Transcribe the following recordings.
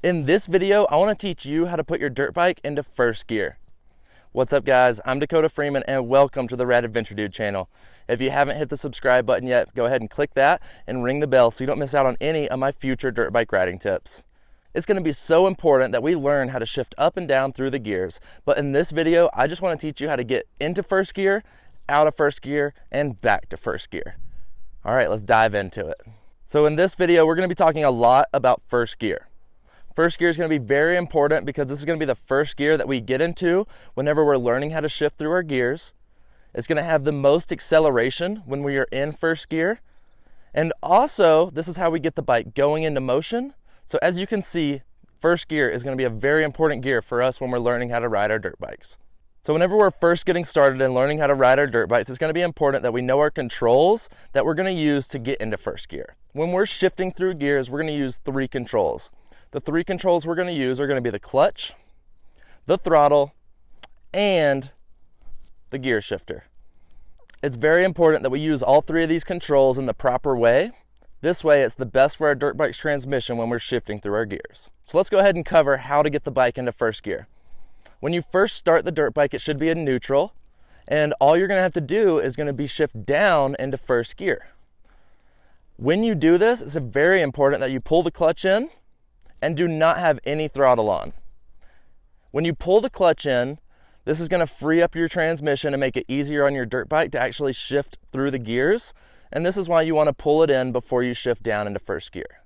In this video, I want to teach you how to put your dirt bike into first gear. What's up guys, I'm Dakota Freeman and welcome to the Rad Adventure Dude channel. If you haven't hit the subscribe button yet, go ahead and click that and ring the bell so you don't miss out on any of my future dirt bike riding tips. It's going to be so important that we learn how to shift up and down through the gears, but in this video, I just want to teach you how to get into first gear, out of first gear, and back to first gear. All right, let's dive into it. So in this video, we're going to be talking a lot about first gear. First gear is going to be very important because this is going to be the first gear that we get into whenever we're learning how to shift through our gears. It's going to have the most acceleration when we are in first gear. And also, this is how we get the bike going into motion. So as you can see, first gear is going to be a very important gear for us when we're learning how to ride our dirt bikes. So whenever we're first getting started and learning how to ride our dirt bikes, it's going to be important that we know our controls that we're going to use to get into first gear. When we're shifting through gears, we're going to use three controls. The three controls we're going to use are going to be the clutch, the throttle, and the gear shifter. It's very important that we use all three of these controls in the proper way. This way, it's the best for our dirt bike's transmission when we're shifting through our gears. So let's go ahead and cover how to get the bike into first gear. When you first start the dirt bike, it should be in neutral, and all you're going to have to do is going to be shift down into first gear. When you do this, it's very important that you pull the clutch in and do not have any throttle on. When you pull the clutch in, this is going to free up your transmission and make it easier on your dirt bike to actually shift through the gears, and this is why you want to pull it in before you shift down into first gear.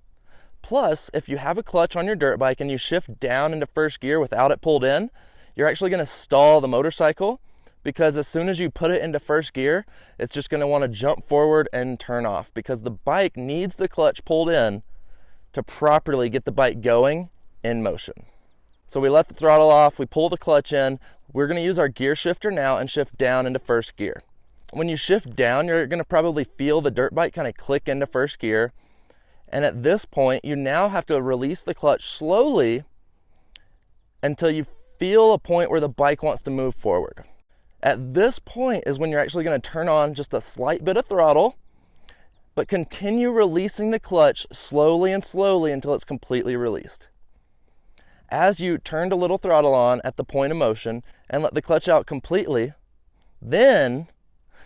Plus, if you have a clutch on your dirt bike and you shift down into first gear without it pulled in, you're actually going to stall the motorcycle, because as soon as you put it into first gear, it's just going to want to jump forward and turn off, because the bike needs the clutch pulled in to properly get the bike going in motion. So we let the throttle off, we pull the clutch in, we're going to use our gear shifter now and shift down into first gear. When you shift down, you're going to probably feel the dirt bike kind of click into first gear, and at this point you now have to release the clutch slowly until you feel a point where the bike wants to move forward. At this point is when you're actually going to turn on just a slight bit of throttle, but continue releasing the clutch slowly and slowly until it's completely released. As you turned a little throttle on at the point of motion and let the clutch out completely, then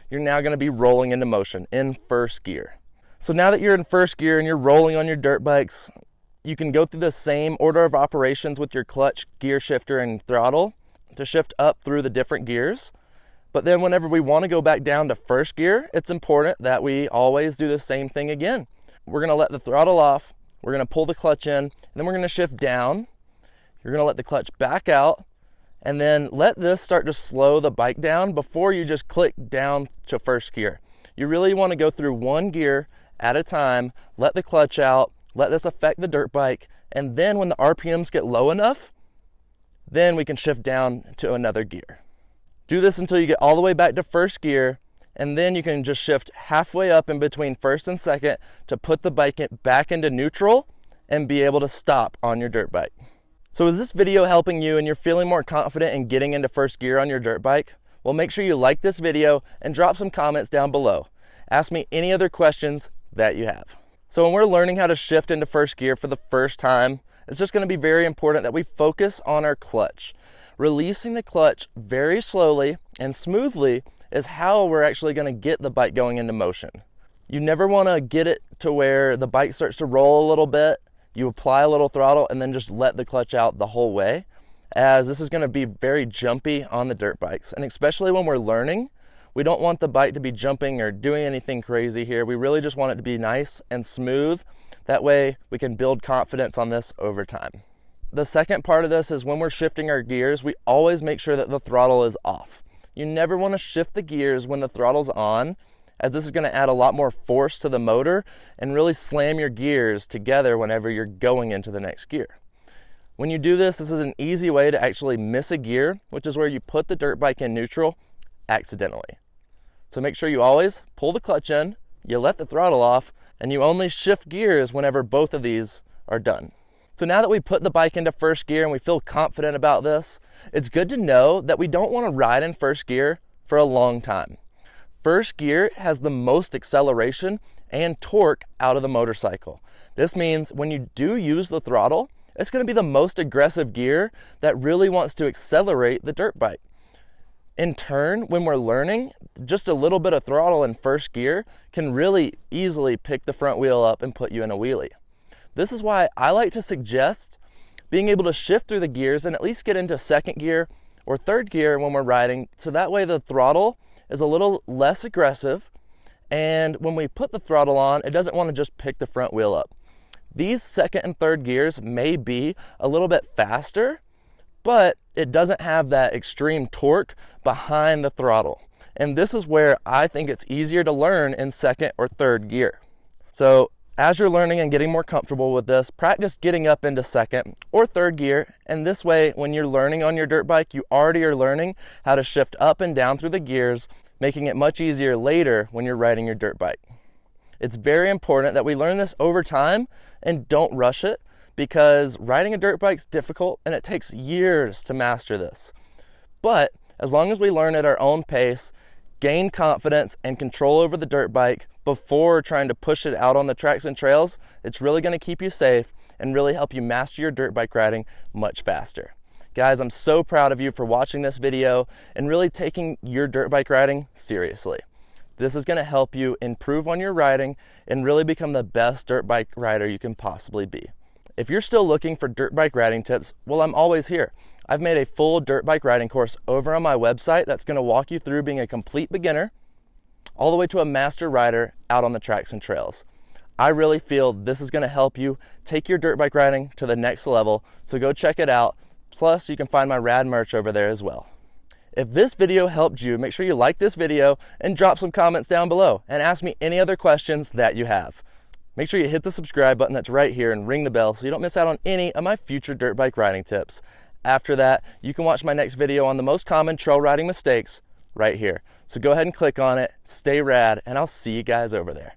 you're now going to be rolling into motion in first gear. So now that you're in first gear and you're rolling on your dirt bikes, you can go through the same order of operations with your clutch, gear shifter, and throttle to shift up through the different gears. But then whenever we want to go back down to first gear, it's important that we always do the same thing again. We're going to let the throttle off, we're going to pull the clutch in, and then we're going to shift down. You're going to let the clutch back out, and then let this start to slow the bike down before you just click down to first gear. You really want to go through one gear at a time, let the clutch out, let this affect the dirt bike, and then when the RPMs get low enough, then we can shift down to another gear. Do this until you get all the way back to first gear, and then you can just shift halfway up in between first and second to put the bike back into neutral and be able to stop on your dirt bike. So is this video helping you and you're feeling more confident in getting into first gear on your dirt bike? Well, make sure you like this video and drop some comments down below. Ask me any other questions that you have. So when we're learning how to shift into first gear for the first time, it's just going to be very important that we focus on our clutch. Releasing the clutch very slowly and smoothly is how we're actually going to get the bike going into motion. You never want to get it to where the bike starts to roll a little bit, you apply a little throttle, and then just let the clutch out the whole way, as this is going to be very jumpy on the dirt bikes. And especially when we're learning, we don't want the bike to be jumping or doing anything crazy here. We really just want it to be nice and smooth. That way we can build confidence on this over time. The second part of this is when we're shifting our gears, we always make sure that the throttle is off. You never want to shift the gears when the throttle's on, as this is going to add a lot more force to the motor and really slam your gears together whenever you're going into the next gear. When you do this, this is an easy way to actually miss a gear, which is where you put the dirt bike in neutral accidentally. So make sure you always pull the clutch in, you let the throttle off, and you only shift gears whenever both of these are done. So now that we put the bike into first gear and we feel confident about this, it's good to know that we don't want to ride in first gear for a long time. First gear has the most acceleration and torque out of the motorcycle. This means when you do use the throttle, It's going to be the most aggressive gear that really wants to accelerate the dirt bike. In turn, when we're learning, just a little bit of throttle in first gear can really easily pick the front wheel up and put you in a wheelie. This is why I like to suggest being able to shift through the gears and at least get into second gear or third gear when we're riding, so that way the throttle is a little less aggressive, and when we put the throttle on, it doesn't want to just pick the front wheel up. These second and third gears may be a little bit faster, but it doesn't have that extreme torque behind the throttle. And this is where I think it's easier to learn in second or third gear. So as you're learning and getting more comfortable with this, practice getting up into second or third gear. And this way, when you're learning on your dirt bike, you already are learning how to shift up and down through the gears, making it much easier later when you're riding your dirt bike. It's very important that we learn this over time and don't rush it, because riding a dirt bike is difficult and it takes years to master this. But as long as we learn at our own pace, gain confidence and control over the dirt bike before trying to push it out on the tracks and trails, it's really going to keep you safe and really help you master your dirt bike riding much faster. Guys, I'm so proud of you for watching this video and really taking your dirt bike riding seriously. This is going to help you improve on your riding and really become the best dirt bike rider you can possibly be. If you're still looking for dirt bike riding tips, well, I'm always here. I've made a full dirt bike riding course over on my website that's going to walk you through being a complete beginner all the way to a master rider out on the tracks and trails. I really feel this is going to help you take your dirt bike riding to the next level, so go check it out. Plus, you can find my rad merch over there as well. If this video helped you, make sure you like this video and drop some comments down below and ask me any other questions that you have. Make sure you hit the subscribe button that's right here and ring the bell so you don't miss out on any of my future dirt bike riding tips. After that, you can watch my next video on the most common trail riding mistakes right here. So go ahead and click on it, stay rad, and I'll see you guys over there.